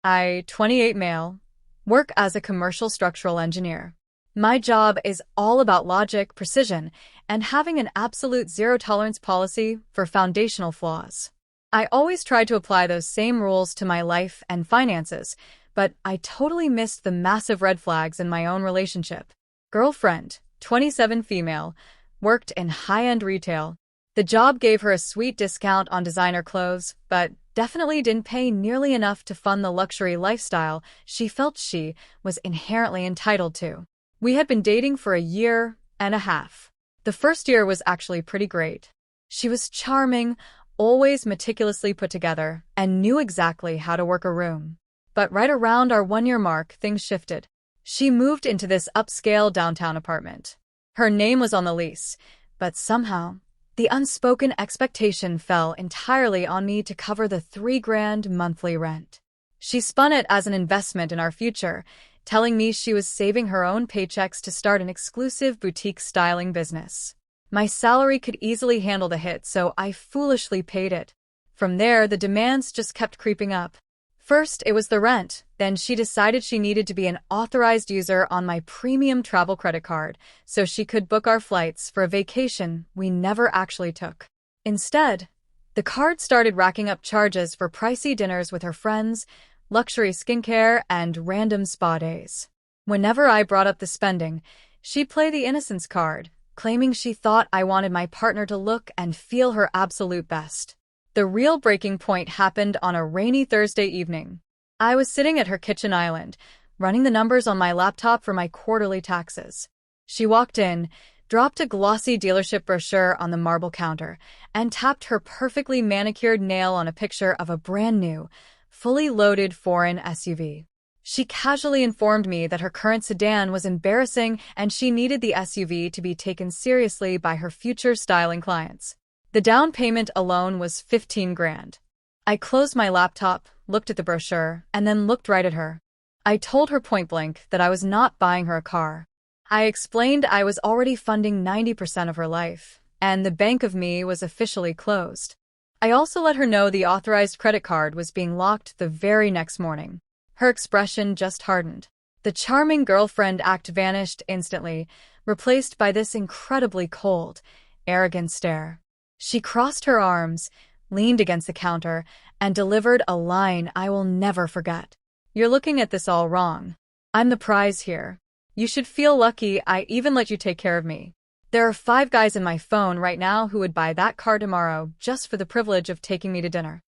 I, 28 male, work as a commercial structural engineer. My job is all about logic, precision, and having an absolute zero-tolerance policy for foundational flaws. I always try to apply those same rules to my life and finances, but I totally missed the massive red flags in my own relationship. Girlfriend, 27 female, worked in high-end retail. The job gave her a sweet discount on designer clothes, but definitely didn't pay nearly enough to fund the luxury lifestyle she felt she was inherently entitled to. We had been dating for a year and a half. The first year was actually pretty great. She was charming, always meticulously put together, and knew exactly how to work a room. But right around our one-year mark, things shifted. She moved into this upscale downtown apartment. Her name was on the lease, but somehow, the unspoken expectation fell entirely on me to cover the $3,000 monthly rent. She spun it as an investment in our future, telling me she was saving her own paychecks to start an exclusive boutique styling business. My salary could easily handle the hit, so I foolishly paid it. From there, the demands just kept creeping up. First, it was the rent. Then she decided she needed to be an authorized user on my premium travel credit card so she could book our flights for a vacation we never actually took. Instead, the card started racking up charges for pricey dinners with her friends, luxury skincare, and random spa days. Whenever I brought up the spending, she'd play the innocence card, claiming she thought I wanted my partner to look and feel her absolute best. The real breaking point happened on a rainy Thursday evening. I was sitting at her kitchen island, running the numbers on my laptop for my quarterly taxes. She walked in, dropped a glossy dealership brochure on the marble counter, and tapped her perfectly manicured nail on a picture of a brand new, fully loaded foreign SUV. She casually informed me that her current sedan was embarrassing and she needed the SUV to be taken seriously by her future styling clients. The down payment alone was $15,000. I closed my laptop, looked at the brochure, and then looked right at her. I told her point blank that I was not buying her a car. I explained I was already funding 90% of her life, and the bank of me was officially closed. I also let her know the authorized credit card was being locked the very next morning. Her expression just hardened. The charming girlfriend act vanished instantly, replaced by this incredibly cold, arrogant stare. She crossed her arms, leaned against the counter, and delivered a line I will never forget. "You're looking at this all wrong. I'm the prize here. You should feel lucky I even let you take care of me. There are 5 guys in my phone right now who would buy that car tomorrow just for the privilege of taking me to dinner."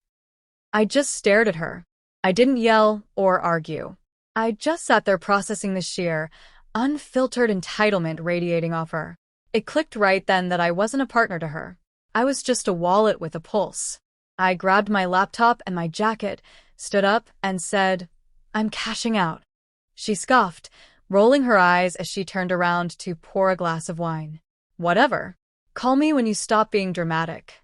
I just stared at her. I didn't yell or argue. I just sat there processing the sheer, unfiltered entitlement radiating off her. It clicked right then that I wasn't a partner to her. I was just a wallet with a pulse. I grabbed my laptop and my jacket, stood up, and said, "I'm cashing out." She scoffed, rolling her eyes as she turned around to pour a glass of wine. "Whatever. Call me when you stop being dramatic."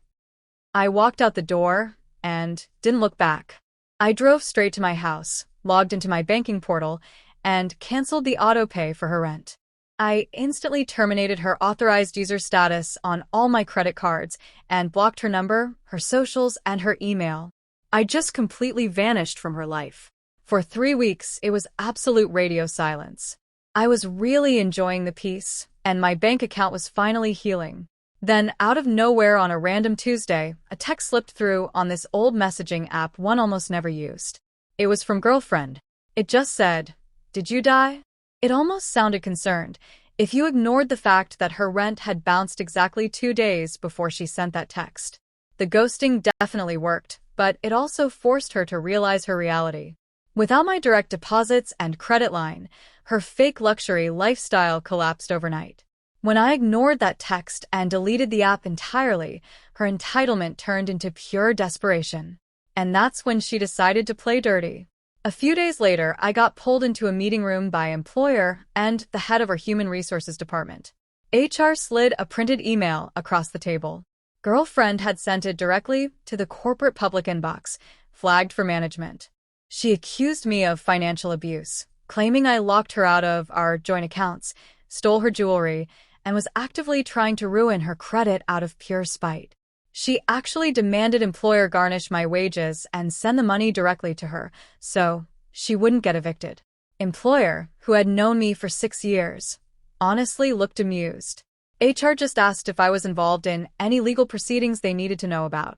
I walked out the door and didn't look back. I drove straight to my house, logged into my banking portal, and canceled the auto-pay for her rent. I instantly terminated her authorized user status on all my credit cards and blocked her number, her socials, and her email. I just completely vanished from her life. For 3 weeks, it was absolute radio silence. I was really enjoying the peace, and my bank account was finally healing. Then, out of nowhere on a random Tuesday, a text slipped through on this old messaging app one almost never used. It was from girlfriend. It just said, "Did you die?" It almost sounded concerned, if you ignored the fact that her rent had bounced exactly 2 days before she sent that text. The ghosting definitely worked, but it also forced her to realize her reality. Without my direct deposits and credit line, her fake luxury lifestyle collapsed overnight. When I ignored that text and deleted the app entirely, her entitlement turned into pure desperation. And that's when she decided to play dirty. A few days later, I got pulled into a meeting room by employer and the head of our human resources department. HR slid a printed email across the table. Girlfriend had sent it directly to the corporate public inbox, flagged for management. She accused me of financial abuse, claiming I locked her out of our joint accounts, stole her jewelry, and was actively trying to ruin her credit out of pure spite. She actually demanded employer garnish my wages and send the money directly to her, so she wouldn't get evicted. Employer, who had known me for 6 years, honestly looked amused. HR just asked if I was involved in any legal proceedings they needed to know about.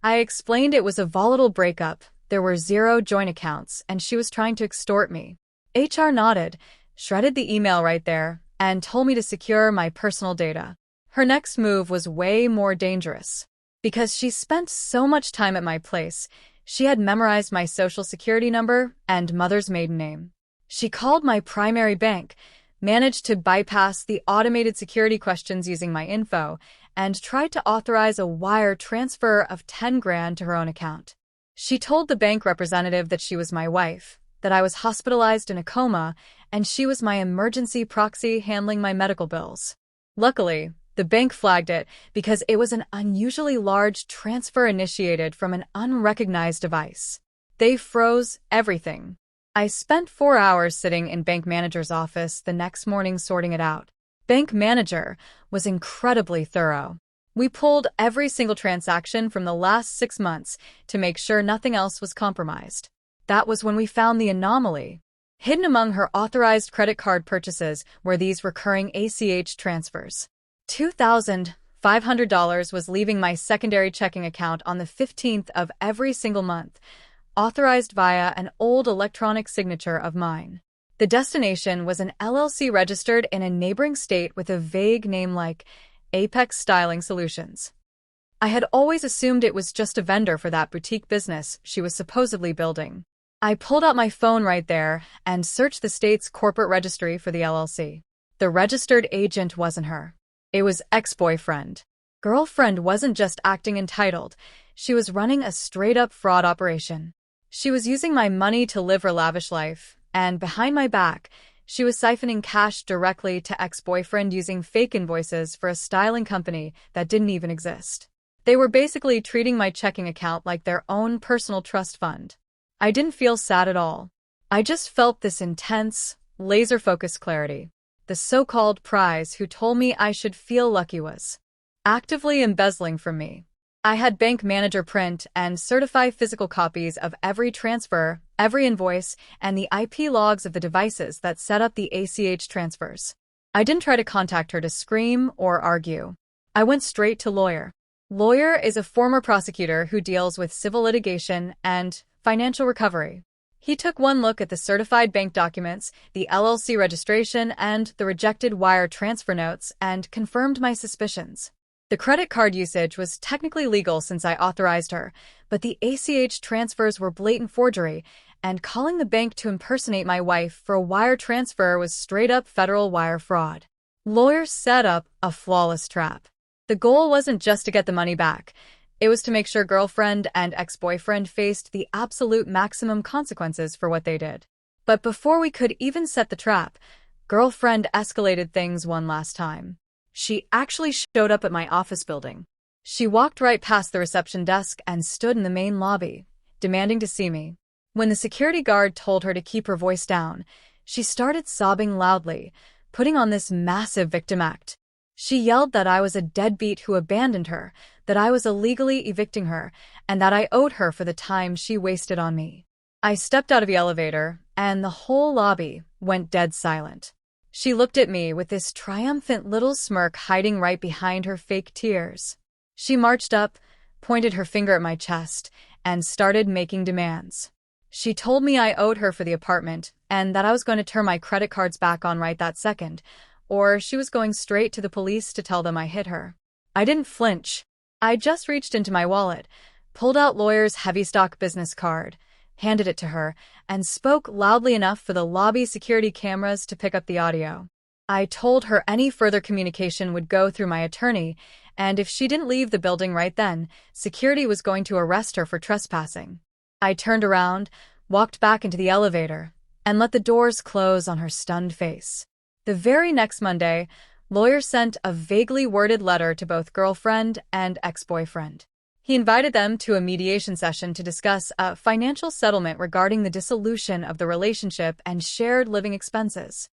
I explained it was a volatile breakup, there were 0 joint accounts, and she was trying to extort me. HR nodded, shredded the email right there, and told me to secure my personal data. Her next move was way more dangerous. Because she spent so much time at my place, she had memorized my social security number and mother's maiden name. She called my primary bank, managed to bypass the automated security questions using my info, and tried to authorize a wire transfer of 10 grand to her own account. She told the bank representative that she was my wife, that I was hospitalized in a coma, and she was my emergency proxy handling my medical bills. Luckily, the bank flagged it because it was an unusually large transfer initiated from an unrecognized device. They froze everything. I spent 4 hours sitting in bank manager's office the next morning sorting it out. Bank manager was incredibly thorough. We pulled every single transaction from the last 6 months to make sure nothing else was compromised. That was when we found the anomaly. Hidden among her authorized credit card purchases were these recurring ACH transfers. $2,500 was leaving my secondary checking account on the 15th of every single month, authorized via an old electronic signature of mine. The destination was an LLC registered in a neighboring state with a vague name like Apex Styling Solutions. I had always assumed it was just a vendor for that boutique business she was supposedly building. I pulled out my phone right there and searched the state's corporate registry for the LLC. The registered agent wasn't her. It was ex-boyfriend. Girlfriend wasn't just acting entitled. She was running a straight-up fraud operation. She was using my money to live her lavish life, and behind my back, she was siphoning cash directly to ex-boyfriend using fake invoices for a styling company that didn't even exist. They were basically treating my checking account like their own personal trust fund. I didn't feel sad at all. I just felt this intense, laser-focused clarity. The so-called prize who told me I should feel lucky was actively embezzling from me. I had bank manager print and certify physical copies of every transfer, every invoice, and the IP logs of the devices that set up the ACH transfers. I didn't try to contact her to scream or argue. I went straight to lawyer. Lawyer is a former prosecutor who deals with civil litigation and financial recovery. He took one look at the certified bank documents, the LLC registration, and the rejected wire transfer notes and confirmed my suspicions. The credit card usage was technically legal since I authorized her, but the ACH transfers were blatant forgery, and calling the bank to impersonate my wife for a wire transfer was straight-up federal wire fraud. Lawyers set up a flawless trap. The goal wasn't just to get the money back. It was to make sure girlfriend and ex-boyfriend faced the absolute maximum consequences for what they did. But before we could even set the trap, girlfriend escalated things one last time. She actually showed up at my office building. She walked right past the reception desk and stood in the main lobby, demanding to see me. When the security guard told her to keep her voice down, she started sobbing loudly, putting on this massive victim act. She yelled that I was a deadbeat who abandoned her, that I was illegally evicting her, and that I owed her for the time she wasted on me. I stepped out of the elevator, and the whole lobby went dead silent. She looked at me with this triumphant little smirk hiding right behind her fake tears. She marched up, pointed her finger at my chest, and started making demands. She told me I owed her for the apartment, and that I was going to turn my credit cards back on right that second, or she was going straight to the police to tell them I hit her. I didn't flinch. I just reached into my wallet, pulled out lawyer's heavy stock business card, handed it to her, and spoke loudly enough for the lobby security cameras to pick up the audio. I told her any further communication would go through my attorney, and if she didn't leave the building right then, security was going to arrest her for trespassing. I turned around, walked back into the elevator, and let the doors close on her stunned face. The very next Monday, lawyer sent a vaguely worded letter to both girlfriend and ex-boyfriend. He invited them to a mediation session to discuss a financial settlement regarding the dissolution of the relationship and shared living expenses.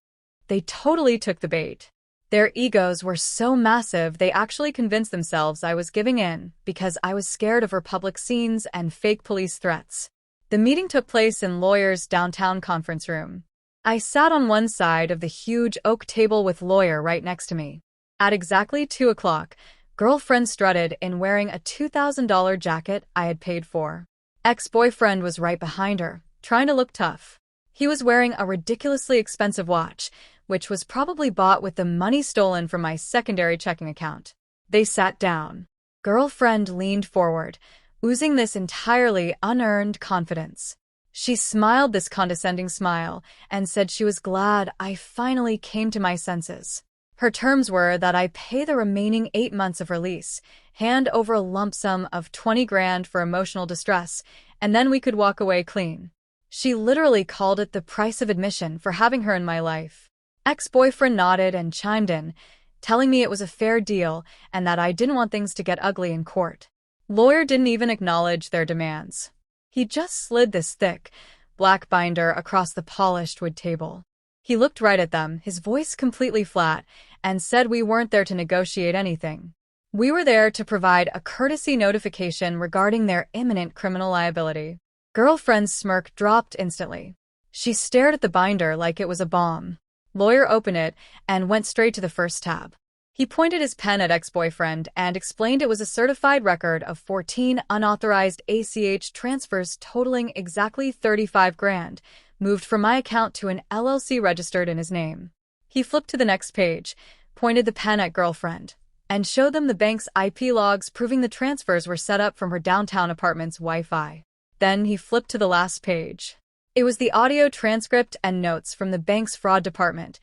They totally took the bait. Their egos were so massive they actually convinced themselves I was giving in because I was scared of her public scenes and fake police threats. The meeting took place in Lawyer's downtown conference room. I sat on one side of the huge oak table with Lawyer right next to me. At exactly 2 o'clock, girlfriend strutted in wearing a $2,000 jacket I had paid for. Ex-boyfriend was right behind her, trying to look tough. He was wearing a ridiculously expensive watch, which was probably bought with the money stolen from my secondary checking account. They sat down. Girlfriend leaned forward, oozing this entirely unearned confidence. She smiled this condescending smile and said she was glad I finally came to my senses. Her terms were that I pay the remaining 8 months of release, hand over a lump sum of 20 grand for emotional distress, and then we could walk away clean. She literally called it the price of admission for having her in my life. Ex-boyfriend nodded and chimed in, telling me it was a fair deal and that I didn't want things to get ugly in court. Lawyer didn't even acknowledge their demands. He just slid this thick, black binder across the polished wood table. He looked right at them, his voice completely flat, and said we weren't there to negotiate anything. We were there to provide a courtesy notification regarding their imminent criminal liability. Girlfriend's smirk dropped instantly. She stared at the binder like it was a bomb. Lawyer opened it and went straight to the first tab. He pointed his pen at ex-boyfriend and explained it was a certified record of 14 unauthorized ACH transfers totaling exactly 35 grand, moved from my account to an LLC registered in his name. He flipped to the next page, pointed the pen at girlfriend, and showed them the bank's IP logs proving the transfers were set up from her downtown apartment's Wi-Fi. Then he flipped to the last page. It was the audio transcript and notes from the bank's fraud department,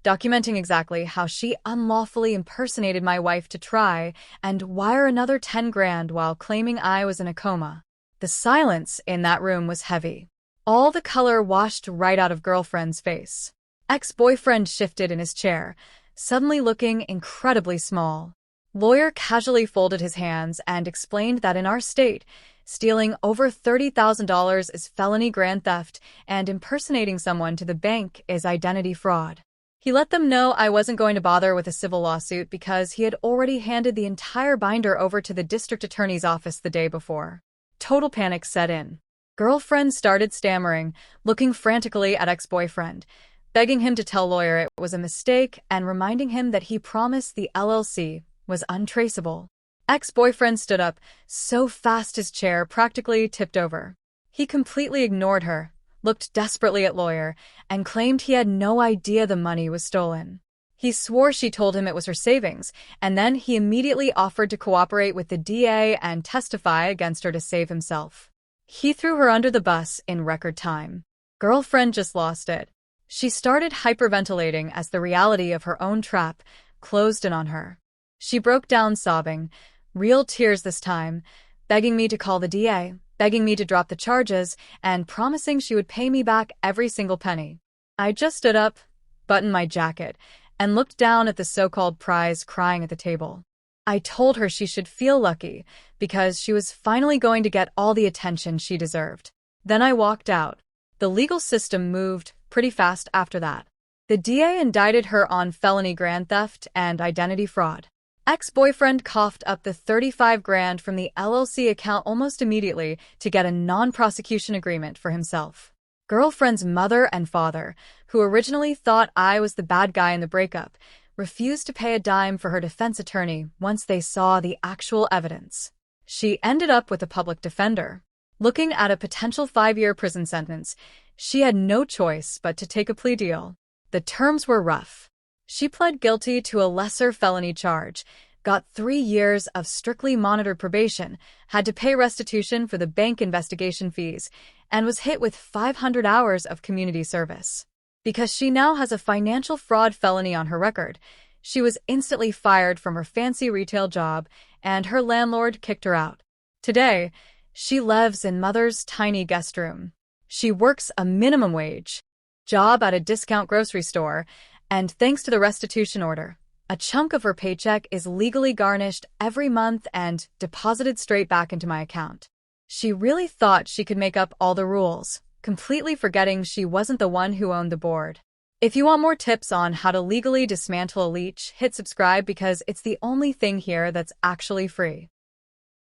documenting exactly how she unlawfully impersonated my wife to try and wire another 10 grand while claiming I was in a coma. The silence in that room was heavy. All the color washed right out of girlfriend's face. Ex-boyfriend shifted in his chair, suddenly looking incredibly small. Lawyer casually folded his hands and explained that in our state, stealing over $30,000 is felony grand theft and impersonating someone to the bank is identity fraud. He let them know I wasn't going to bother with a civil lawsuit because he had already handed the entire binder over to the district attorney's office the day before. Total panic set in. Girlfriend started stammering, looking frantically at ex-boyfriend, begging him to tell Lawyer it was a mistake and reminding him that he promised the LLC was untraceable. Ex-boyfriend stood up, so fast his chair practically tipped over. He completely ignored her, looked desperately at Lawyer, and claimed he had no idea the money was stolen. He swore she told him it was her savings, and then he immediately offered to cooperate with the DA and testify against her to save himself. He threw her under the bus in record time. Girlfriend just lost it. She started hyperventilating as the reality of her own trap closed in on her. She broke down sobbing, real tears this time, begging me to call the DA, begging me to drop the charges, and promising she would pay me back every single penny. I just stood up, buttoned my jacket, and looked down at the so-called prize crying at the table. I told her she should feel lucky because she was finally going to get all the attention she deserved. Then I walked out. The legal system moved pretty fast after that. The DA indicted her on felony grand theft and identity fraud. Ex-boyfriend coughed up the 35 grand from the LLC account almost immediately to get a non-prosecution agreement for himself. Girlfriend's mother and father, who originally thought I was the bad guy in the breakup, refused to pay a dime for her defense attorney once they saw the actual evidence. She ended up with a public defender. Looking at a potential 5-year prison sentence, she had no choice but to take a plea deal. The terms were rough. She pled guilty to a lesser felony charge, got 3 years of strictly monitored probation, had to pay restitution for the bank investigation fees, and was hit with 500 hours of community service. Because she now has a financial fraud felony on her record, she was instantly fired from her fancy retail job, and her landlord kicked her out. Today, she lives in mother's tiny guest room. She works a minimum wage job at a discount grocery store, and thanks to the restitution order, a chunk of her paycheck is legally garnished every month and deposited straight back into my account. She really thought she could make up all the rules, completely forgetting she wasn't the one who owned the board. If you want more tips on how to legally dismantle a leech, hit subscribe because it's the only thing here that's actually free.